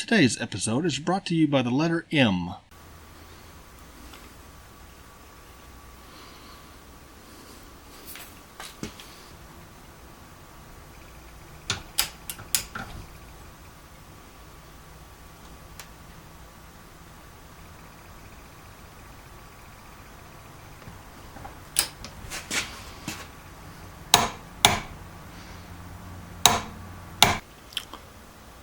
Today's episode is brought to you by the letter M.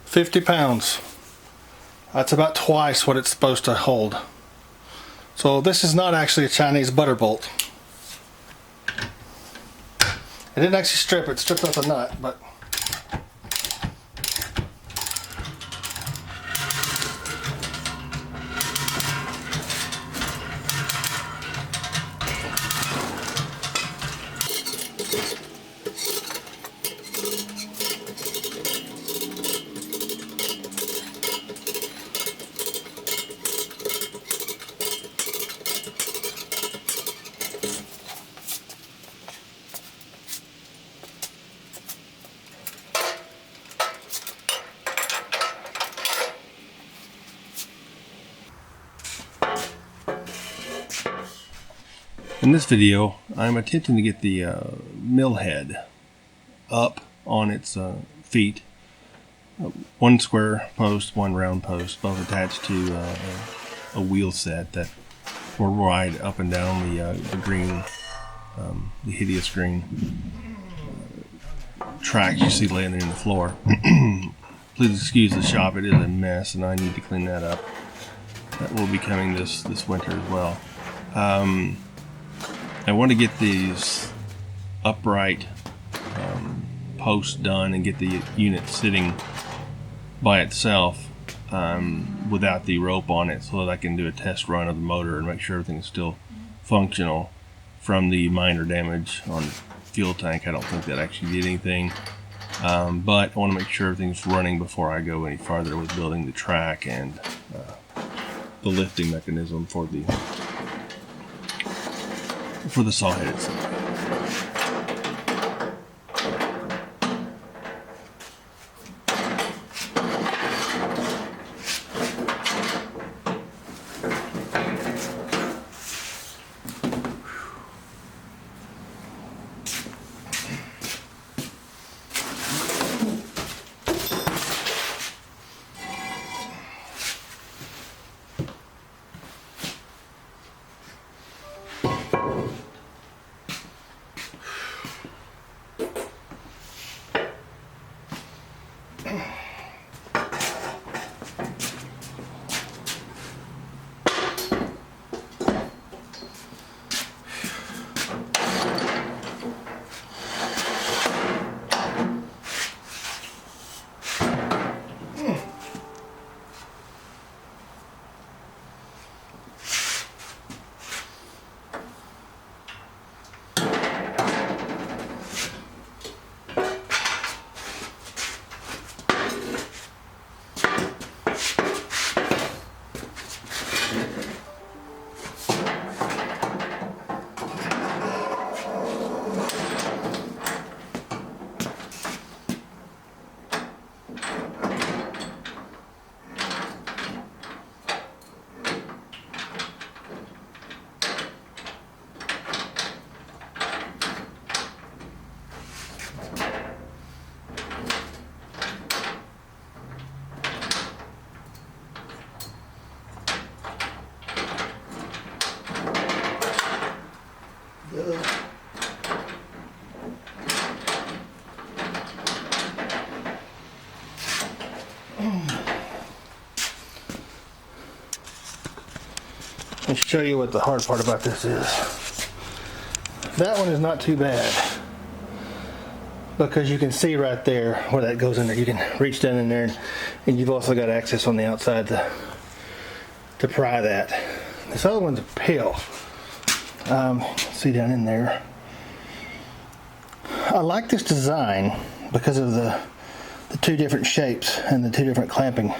£50. That's about twice what it's supposed to hold. So this is not actually a Chinese butter bolt. It didn't actually strip it, stripped out the nut, but in this video, I'm attempting to get the mill head up on its feet. One square post, one round post, both attached to a wheel set that will ride up and down the green, the hideous green track you see laying there in the floor. Please excuse the shop, it is a mess and I need to clean that up. That will be coming this winter as well. I want to get these upright posts done and get the unit sitting by itself without the rope on it, so that I can do a test run of the motor and make sure everything is still functional from the minor damage on the fuel tank. I don't think that actually did anything, but I want to make sure everything's running before I go any farther with building the track and the lifting mechanism for the saw head itself. Let me show you what the hard part about this is. That one is not too bad, because you can see right there where that goes in there. You can reach down in there, and you've also got access on the outside to pry that. This other one's a pill. See down in there. I like this design because of the two different shapes and the two different clamping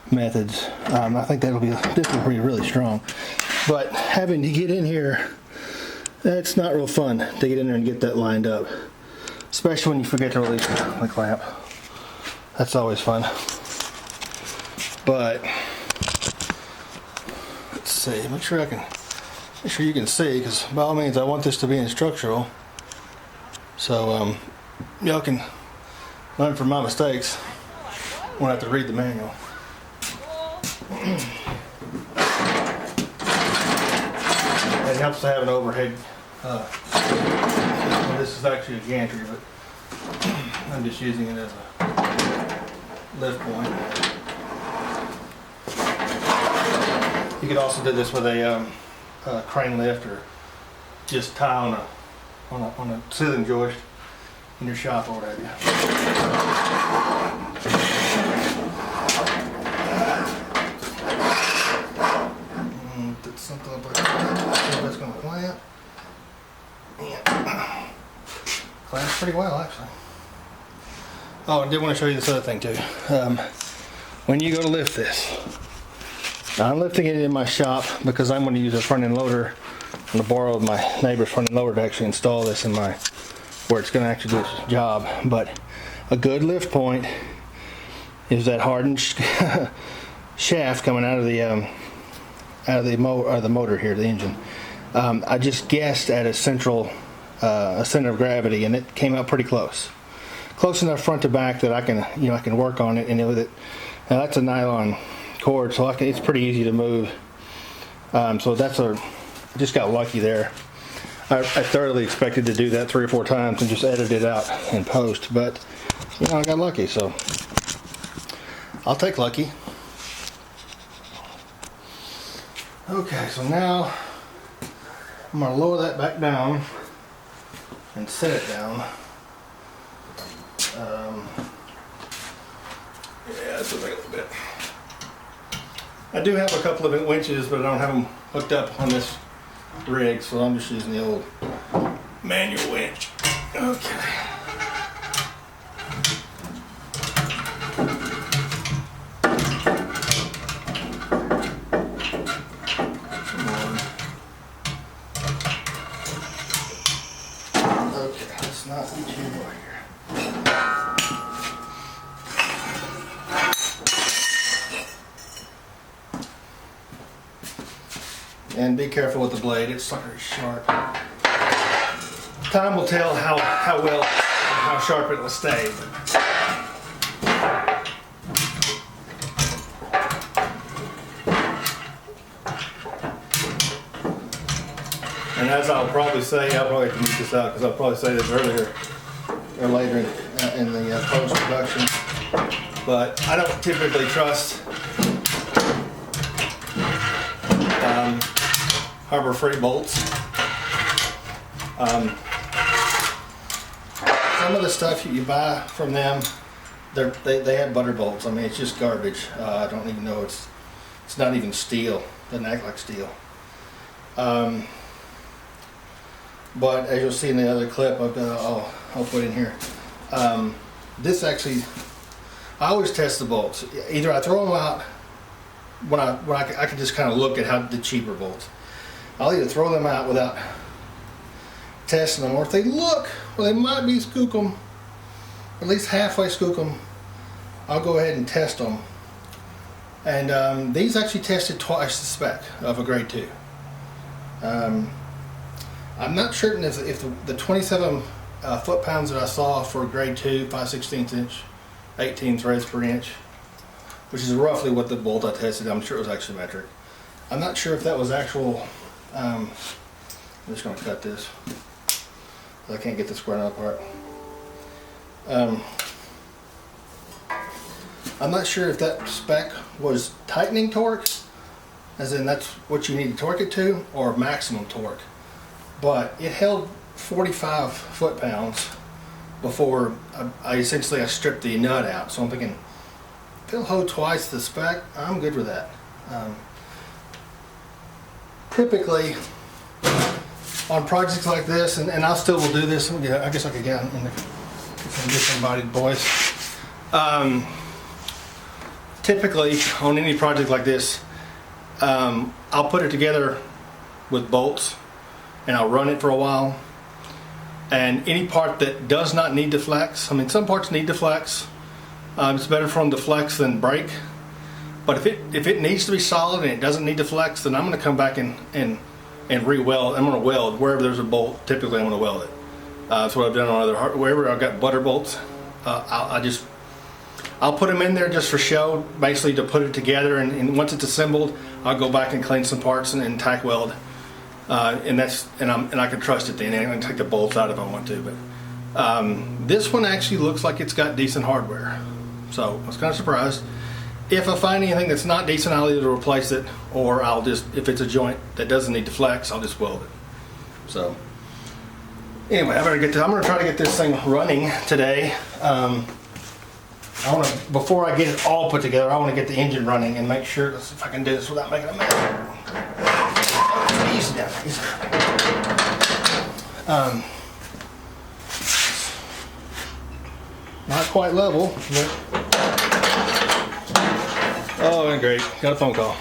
methods. I think this will be really strong, but having to get in here, that's not real fun to get in there and get that lined up, especially when you forget to release the clamp. That's always fun. But let's see. Make sure you can see, because by all means I want this to be instructional. So y'all can learn from my mistakes. Won't have to read the manual. It helps to have an overhead. Well, this is actually a gantry, but I'm just using it as a lift point. You could also do this with a crane lift, or just tie on a ceiling joist in your shop or what have you. Put something up like that. So that's going to clamp. And clamps pretty well, actually. Oh, I did want to show you this other thing too. When you go to lift this, now I'm lifting it in my shop because I'm going to use a front end loader. I'm going to borrow my neighbor's front end loader to actually install this in my, where it's going to actually do its job. But a good lift point is that hardened shaft coming out of the motor here, the engine. I just guessed at a center of gravity, and it came out pretty close enough front to back that I can work on it. And with it, now that's a nylon cord, so it's pretty easy to move. So I just got lucky there. I thoroughly expected to do that 3 or 4 times and just edit it out in post, but I got lucky, so I'll take lucky. Okay, so now I'm going to lower that back down and set it down. Yeah, that's a little bit. I do have a couple of winches, but I don't have them hooked up on this rig, so I'm just using the old manual winch. Okay. Come on. Okay, let's not be too low here. And be careful with the blade, it's very sharp. Time will tell how sharp it will stay. And as I'll probably say, I'll probably have to move this out because I'll probably say this earlier or later in the post-production. But I don't typically trust Harbor Freight bolts. Some of the stuff you buy from them, they have butter bolts. I mean, it's just garbage. I don't even know it's not even steel. Doesn't act like steel. But as you'll see in the other clip, I'll put in here. This actually, I always test the bolts. Either I throw them out when I can just kind of look at how the cheaper bolts. I'll either throw them out without testing them, or if they look, well, they might be skookum, at least halfway skookum, I'll go ahead and test them. And these actually tested twice the spec of a grade 2. I'm not certain if the 27 foot-pounds that I saw for grade 2, 5/16 inch, 18 threads per inch, which is roughly what the bolt I tested, I'm sure it was actually metric. I'm not sure if that was actual. I'm just going to cut this. I can't get this square knot apart. I'm not sure if that spec was tightening torque, as in that's what you need to torque it to, or maximum torque. But it held 45 foot-pounds before I stripped the nut out. So I'm thinking, if it'll hold twice the spec, I'm good with that. Typically, on projects like this, and I still will do this, I guess I could get in some disembodied voice. Typically, on any project like this, I'll put it together with bolts, and I'll run it for a while. And any part that does not need to flex, I mean, some parts need to flex. It's better for them to flex than break. But if it needs to be solid and it doesn't need to flex, then I'm going to come back and re-weld. I'm going to weld wherever there's a bolt. Typically, I'm going to weld it. That's what I've done on wherever I've got butter bolts. I'll put them in there just for show, basically to put it together. And once it's assembled, I'll go back and clean some parts and tack weld. And I can trust it then. I can take the bolts out if I want to. But this one actually looks like it's got decent hardware. So I was kind of surprised. If I find anything that's not decent, I'll either replace it, or I'll just, if it's a joint that doesn't need to flex, I'll just weld it. So anyway, I'm going to try to get this thing running today. Before I get it all put together, I want to get the engine running and make sure, let's see if I can do this without making a mess. Easy down there, easy. Not quite level, but oh, great, got a phone call.